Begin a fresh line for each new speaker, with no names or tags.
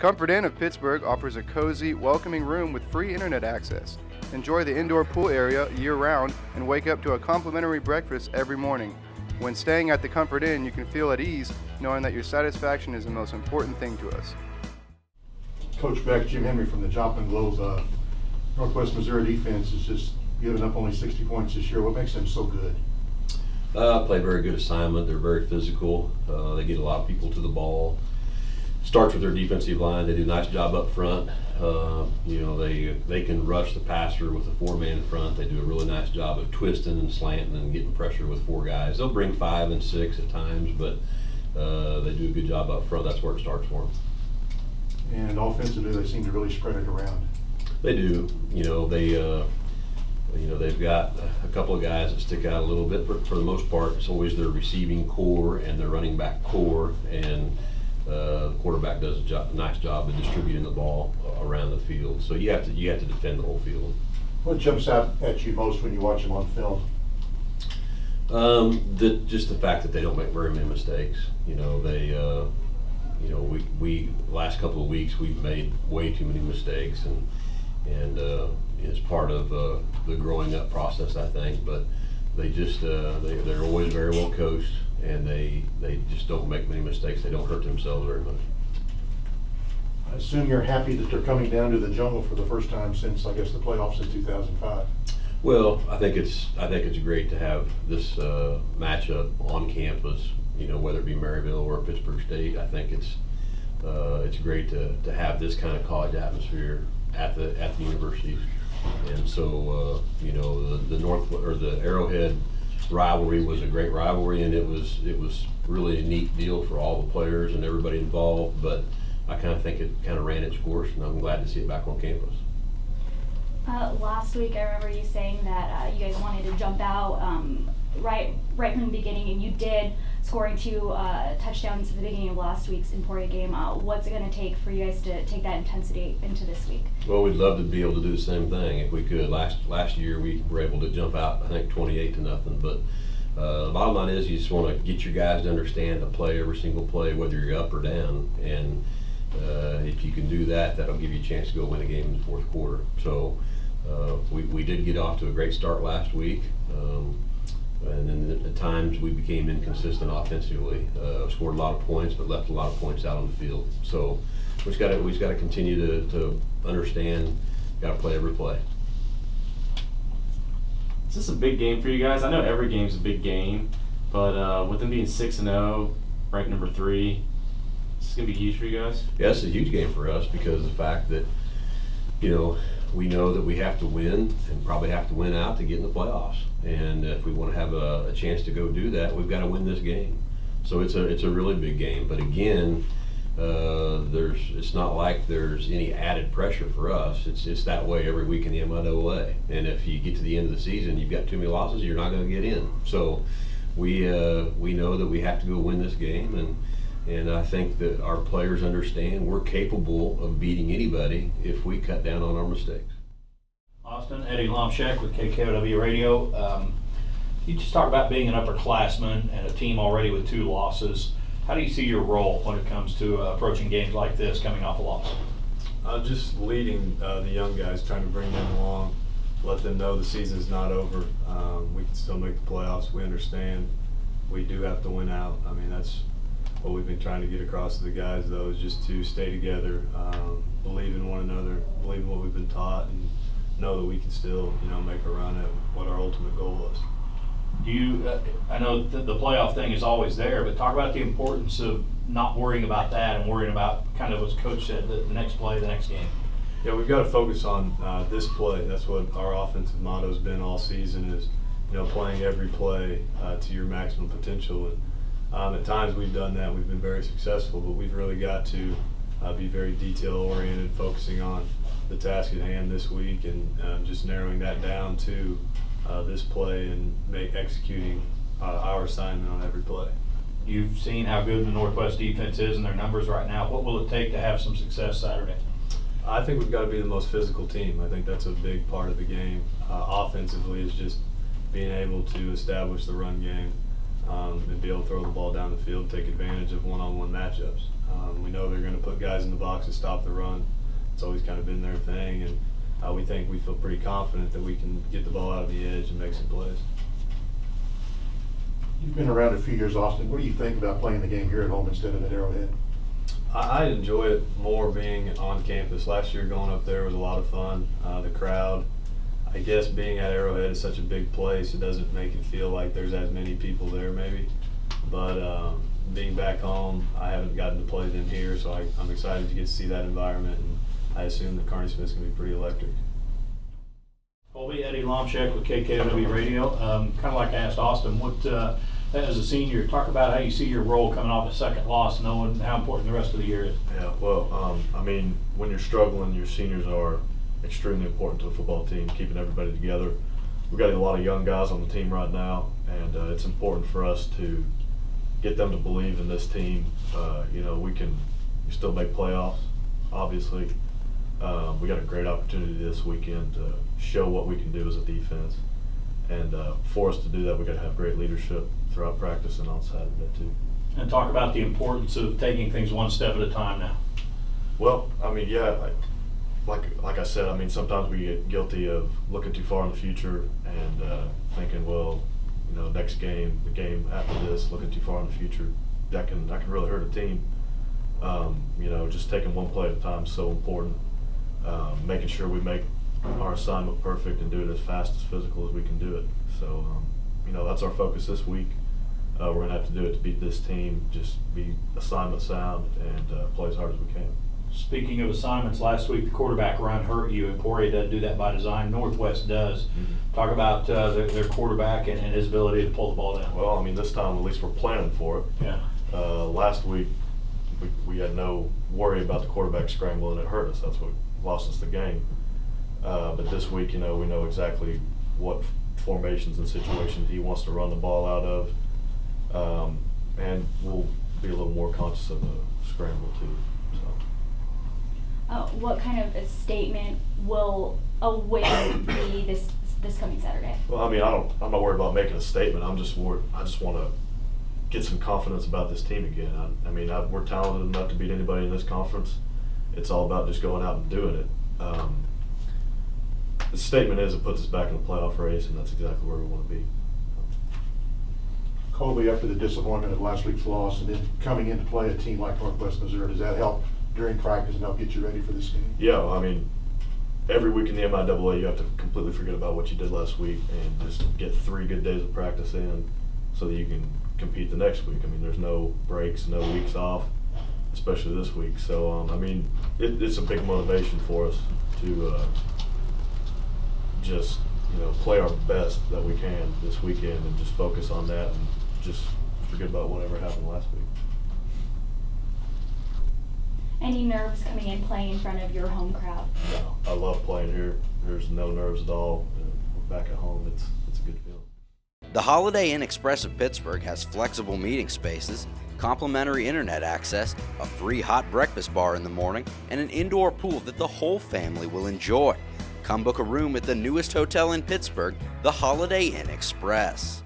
Comfort Inn of Pittsburgh offers a cozy, welcoming room with free internet access. Enjoy the indoor pool area year-round and wake up to a complimentary breakfast every morning. When staying at the Comfort Inn, you can feel at ease knowing that your satisfaction is the most important thing to us.
Coach Beck, Jim Henry from the Joplin Globe. Northwest Missouri defense is just giving up only 60 points this year. What makes them so good?
Play very good assignment. They're very physical. They get a lot of people to the ball. Starts with their defensive line. They do a nice job up front. They can rush the passer with a four-man front. They do a really nice job of twisting and slanting and getting pressure with four guys. They'll bring 5 and 6 at times, but they do a good job up front. That's where it starts for them.
And offensively, they seem to really spread it around.
They do. They've got a couple of guys that stick out a little bit, but for the most part, it's always their receiving core and their running back core, and the quarterback does a nice job of distributing the ball around the field. So you have to defend the whole field.
What jumps out at you most when you watch them on film?
Just the fact that they don't make very many mistakes. We last couple of weeks we've made way too many mistakes, and it's part of the growing up process, I think. But they just they're always very well coached, and they just don't make many mistakes. They don't hurt themselves very much.
I assume you're happy that they're coming down to the jungle for the first time since, I guess, the playoffs in 2005.
Well, I think it's great to have this matchup on campus. Whether it be Maryville or Pittsburg State, I think it's great to have this kind of college atmosphere at the universities. And so the Arrowhead rivalry was a great rivalry, and it was really a neat deal for all the players and everybody involved. But I kind of think it kind of ran its course, and I'm glad to see it back on campus.
Last week, I remember you saying that you guys wanted to jump out right from the beginning, and you did, scoring 2 touchdowns at the beginning of last week's Emporia game. What's it going to take for you guys to take that intensity into this week?
Well, we'd love to be able to do the same thing if we could. Last year we were able to jump out, I think, 28-0. But the bottom line is you just want to get your guys to understand to play every single play, whether you're up or down. And if you can do that, that'll give you a chance to go win a game in the fourth quarter. So we did get off to a great start last week. And then at times we became inconsistent offensively. Scored a lot of points, but left a lot of points out on the field. So we just got to continue to understand. Got to play every play.
Is this a big game for you guys? I know every game's a big game, but with them being 6-0, ranked number 3, this is gonna be huge for you guys.
Yeah, it's a huge game for us because of the fact that we know that we have to win and probably have to win out to get in the playoffs. And if we want to have a chance to go do that, we've got to win this game. So it's a really big game. But again, it's not like there's any added pressure for us. It's that way every week in the MIAA. And if you get to the end of the season, you've got too many losses, you're not going to get in. So we know that we have to go win this game, and I think that our players understand we're capable of beating anybody if we cut down on our mistakes.
Austin, Eddie Lomshek with KKOW Radio. You just talk about being an upperclassman and a team already with 2 losses. How do you see your role when it comes to approaching games like this, coming off a loss?
Just leading the young guys, trying to bring them along, let them know the season's not over. We can still make the playoffs. We understand we do have to win out. I mean, that's what we've been trying to get across to the guys, though, is just to stay together, believe in one another, believe in what we've been taught, and know that we can still, make a run at what our ultimate goal was.
I know the playoff thing is always there, but talk about the importance of not worrying about that and worrying about, kind of as Coach said, the next play, the next game.
Yeah, we've got to focus on this play. That's what our offensive motto's been all season, is playing every play to your maximum potential. And at times we've done that. We've been very successful, but we've really got to be very detail-oriented, focusing on the task at hand this week, and just narrowing that down to this play and executing our assignment on every play.
You've seen how good the Northwest defense is and their numbers right now. What will it take to have some success Saturday?
I think we've got to be the most physical team. I think that's a big part of the game. Offensively is just being able to establish the run game and be able to throw the ball down the field, take advantage of one-on-one matchups. We know they're going to put guys in the box to stop the run. It's always kind of been their thing, and we feel pretty confident that we can get the ball out of the edge and make some plays.
You've been around a few years, Austin. What do you think about playing the game here at home instead of at Arrowhead?
I enjoy it more being on campus. Last year going up there was a lot of fun. The crowd, I guess being at Arrowhead is such a big place, it doesn't make it feel like there's as many people there maybe. But being back home, I haven't gotten to play them here, so I'm excited to get to see that environment, and I assume that Kearney Smith's going to be pretty electric.
Colby, Eddie Lomchek with KKOW Radio. Kind of like I asked Austin, what as a senior, talk about how you see your role coming off a second loss, knowing how important the rest of the year is.
Yeah, well, I mean, when you're struggling, your seniors are extremely important to a football team, keeping everybody together. We've got a lot of young guys on the team right now, and it's important for us to get them to believe in this team. You know, we still make playoffs, obviously. We got a great opportunity this weekend to show what we can do as a defense, and for us to do that, we got to have great leadership throughout practice and on Saturday too.
And talk about the importance of taking things one step at a time now.
Well, I mean, yeah, like I said, I mean, sometimes we get guilty of looking too far in the future and thinking, well, you know, next game, the game after this, looking too far in the future, that can really hurt a team. You know, just taking one play at a time is so important. Making sure we make our assignment perfect and do it as fast, as physical as we can do it. So, you know, that's our focus this week. We're going to have to do it to beat this team, just be assignment sound and play as hard as we can.
Speaking of assignments, last week the quarterback run hurt you. Emporia doesn't do that by design. Northwest does. Mm-hmm. Talk about their quarterback and his ability to pull the ball down.
Well, I mean, this time at least we're planning for it.
Yeah.
Last week we had no worry about the quarterback scramble, and it hurt us. That's what lost us the game. But this week, you know, we know exactly what formations and situations he wants to run the ball out of, and we'll be a little more conscious of the scramble too. So.
What kind of a statement will a win be this coming Saturday?
Well, I mean, I'm not worried about making a statement. I just want to get some confidence about this team again. I mean, we're talented enough to beat anybody in this conference. It's all about just going out and doing it. The statement is it puts us back in the playoff race, and that's exactly where we want to be.
Colby, after the disappointment of last week's loss and then coming in to play a team like Northwest Missouri, does that help during practice and help get you ready for this game?
Yeah, I mean, every week in the MIAA you have to completely forget about what you did last week and just get 3 good days of practice in so that you can compete the next week. I mean, there's no breaks, no weeks off, especially this week. So, I mean, it's a big motivation for us to just, you know, play our best that we can this weekend and just focus on that and just forget about whatever happened last week.
Any nerves coming in playing in front of your home crowd?
No, I love playing here. There's no nerves at all. We're back at home. It's a good feeling.
The Holiday Inn Express of Pittsburg has flexible meeting spaces, complimentary internet access, a free hot breakfast bar in the morning, and an indoor pool that the whole family will enjoy. Come book a room at the newest hotel in Pittsburg, the Holiday Inn Express.